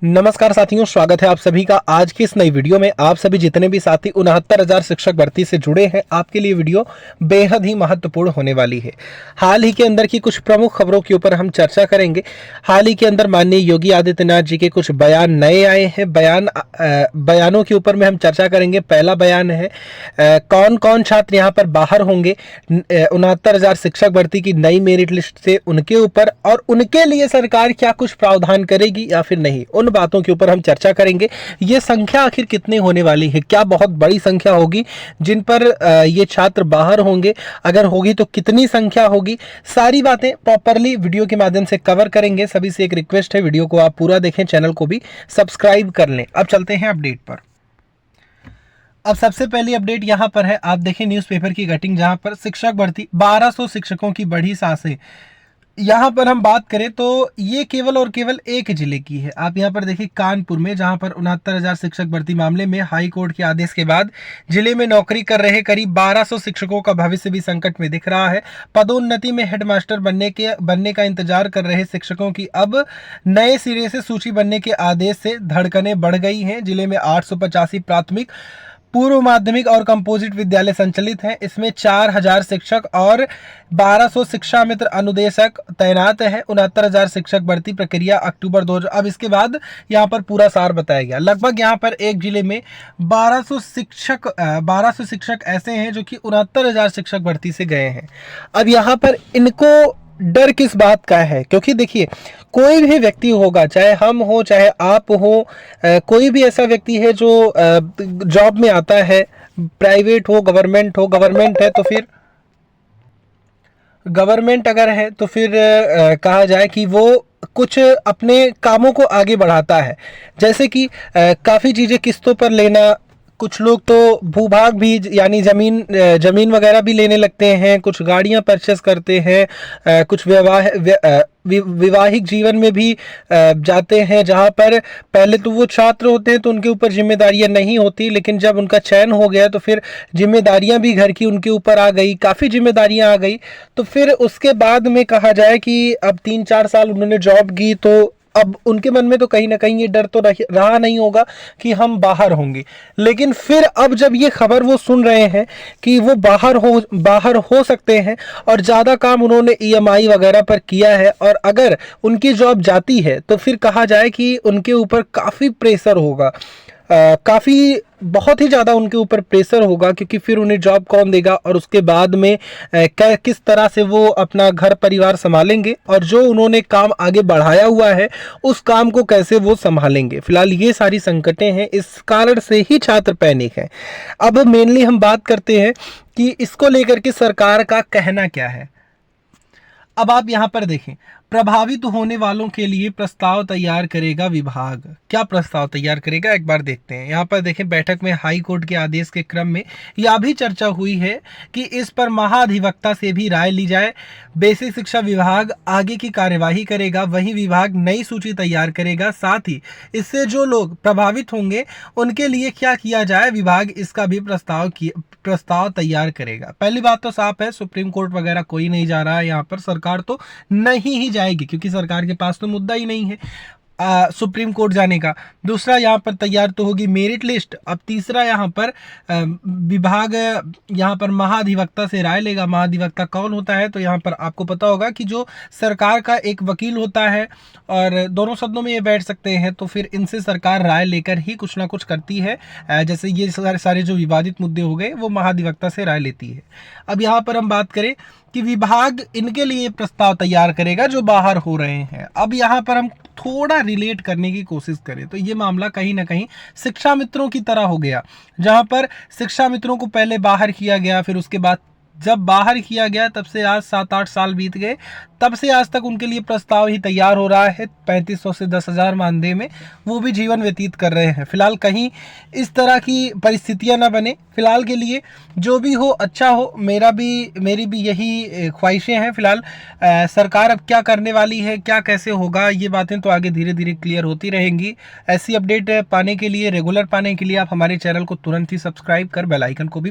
नमस्कार साथियों, स्वागत है आप सभी का आज की इस नई वीडियो में। आप सभी जितने भी साथी 69,000 शिक्षक भर्ती से जुड़े हैं, आपके लिए वीडियो बेहद ही महत्वपूर्ण होने वाली है। हाल ही के अंदर की कुछ प्रमुख खबरों के ऊपर हम चर्चा करेंगे। हाल ही के अंदर माननीय योगी आदित्यनाथ जी के कुछ बयान नए आए हैं। बयानों के ऊपर में हम चर्चा करेंगे। पहला बयान है कौन कौन छात्र यहाँ पर बाहर होंगे 69,000 शिक्षक भर्ती की नई मेरिट लिस्ट से, उनके ऊपर, और उनके लिए सरकार क्या कुछ प्रावधान करेगी या फिर नहीं, उन बातों के ऊपर हम चर्चा करेंगे। ये संख्या आखिर कितने होने वाली है, क्या बहुत बड़ी संख्या होगी जिन पर ये छात्र बाहर होंगे, अगर होगी तो कितनी संख्या होगी, सारी बातें प्रॉपरली वीडियो के माध्यम से कवर करेंगे। सभी से एक रिक्वेस्ट है, वीडियो को आप पूरा देखें, चैनल को भी सब्सक्राइब कर लें। अब चलते हैं अपडेट पर। अब सबसे पहली अपडेट यहां पर है, आप देखें न्यूज़पेपर की कटिंग, जहां पर शिक्षक भर्ती 1200 शिक्षकों की बढ़ी सांसें। यहाँ पर हम बात करें तो ये केवल और केवल एक जिले की है। आप यहाँ पर देखिए कानपुर में, जहाँ पर 69,000 शिक्षक भर्ती मामले में हाई कोर्ट के आदेश के बाद जिले में नौकरी कर रहे करीब 1200 शिक्षकों का भविष्य भी संकट में दिख रहा है। पदोन्नति में हेडमास्टर बनने का इंतजार कर रहे शिक्षकों की अब नए सिरे से सूची बनने के आदेश से धड़कनें बढ़ गई हैं। जिले में 885 प्राथमिक, पूर्व माध्यमिक और कंपोजिट विद्यालय संचालित हैं। इसमें 4,000 शिक्षक और 1200 शिक्षा मित्र अनुदेशक तैनात हैं। 69,000 शिक्षक भर्ती प्रक्रिया अक्टूबर 2000। अब इसके बाद यहाँ पर पूरा सार बताया गया। लगभग यहाँ पर एक जिले में 1200 शिक्षक ऐसे हैं जो कि 69,000 शिक्षक भर्ती से गए हैं। अब यहाँ पर इनको डर किस बात का है, क्योंकि देखिए कोई भी व्यक्ति होगा, चाहे हम हो चाहे आप हो, कोई भी ऐसा व्यक्ति है जो जॉब में आता है, प्राइवेट हो गवर्नमेंट है तो फिर गवर्नमेंट अगर है तो फिर कहा जाए कि वो कुछ अपने कामों को आगे बढ़ाता है। जैसे कि काफ़ी चीज़ें किस्तों पर लेना, कुछ लोग तो भूभाग भी यानी जमीन वगैरह भी लेने लगते हैं, कुछ गाड़ियां परचेस करते हैं, कुछ विवाहिक जीवन में भी जाते हैं, जहां पर पहले तो वो छात्र होते हैं तो उनके ऊपर जिम्मेदारियां नहीं होती, लेकिन जब उनका चयन हो गया तो फिर जिम्मेदारियां भी घर की उनके ऊपर आ गई, काफ़ी जिम्मेदारियां आ गई। तो फिर उसके बाद में कहा जाए कि अब 3-4 साल उन्होंने जॉब की, तो अब उनके मन में तो कहीं ना कहीं ये डर तो रहा नहीं होगा कि हम बाहर होंगे। लेकिन फिर अब जब ये खबर वो सुन रहे हैं कि वो बाहर हो सकते हैं, और ज़्यादा काम उन्होंने ईएमआई वगैरह पर किया है, और अगर उनकी जॉब जाती है तो फिर कहा जाए कि उनके ऊपर काफ़ी प्रेशर होगा, काफ़ी बहुत ही ज़्यादा उनके ऊपर प्रेशर होगा, क्योंकि फिर उन्हें जॉब कौन देगा, और उसके बाद में किस तरह से वो अपना घर परिवार संभालेंगे, और जो उन्होंने काम आगे बढ़ाया हुआ है उस काम को कैसे वो संभालेंगे। फिलहाल ये सारी संकटें हैं, इस कारण से ही छात्र पैनिक हैं। अब मेनली हम बात करते हैं कि इसको लेकर के सरकार का कहना क्या है। अब आप यहाँ पर देखें, प्रभावित होने वालों के लिए प्रस्ताव तैयार करेगा विभाग। क्या प्रस्ताव तैयार करेगा, एक बार देखते हैं। यहाँ पर देखें, बैठक में हाई कोर्ट के आदेश के क्रम में यह भी चर्चा हुई है कि इस पर महाधिवक्ता से भी राय ली जाए। बेसिक शिक्षा विभाग आगे की कार्यवाही करेगा, वहीं विभाग नई सूची तैयार करेगा। साथ ही इससे जो लोग प्रभावित होंगे उनके लिए क्या किया जाए, विभाग इसका भी प्रस्ताव तैयार करेगा। पहली बात तो साफ है, सुप्रीम कोर्ट वगैरह कोई नहीं जा रहा है यहाँ पर, सरकार तो नहीं ही जाएगी, क्योंकि सरकार के पास तो मुद्दा ही नहीं है सुप्रीम कोर्ट जाने का। दूसरा, यहाँ पर तैयार तो होगी मेरिट लिस्ट। अब तीसरा, यहाँ पर विभाग यहाँ पर महाधिवक्ता से राय लेगा। महाधिवक्ता कौन होता है, तो यहाँ पर आपको पता होगा कि जो सरकार का एक वकील होता है, और दोनों सदनों में ये बैठ सकते हैं, तो फिर इनसे सरकार राय लेकर ही कुछ ना कुछ करती है। जैसे ये सारे जो विवादित मुद्दे हो गए वो महाधिवक्ता से राय लेती है। अब यहाँ पर हम बात करें कि विभाग इनके लिए प्रस्ताव तैयार करेगा जो बाहर हो रहे हैं। अब यहाँ पर हम थोड़ा रिलेट करने की कोशिश करें तो ये मामला कहीं ना कहीं शिक्षा मित्रों की तरह हो गया, जहां पर शिक्षा मित्रों को पहले बाहर किया गया, फिर उसके बाद जब बाहर किया गया तब से आज 7-8 साल बीत गए, तब से आज तक उनके लिए प्रस्ताव ही तैयार हो रहा है। 3500 से 10,000 मानदेय में वो भी जीवन व्यतीत कर रहे हैं। फिलहाल कहीं इस तरह की परिस्थितियां ना बने। फिलहाल के लिए जो भी हो अच्छा हो, मेरी भी यही ख्वाहिशें हैं। फिलहाल सरकार अब क्या करने वाली है, क्या कैसे होगा, ये बातें तो आगे धीरे धीरे क्लियर होती रहेंगी। ऐसी अपडेट पाने के लिए, रेगुलर पाने के लिए आप हमारे चैनल को तुरंत ही सब्सक्राइब कर बेल आइकन को भी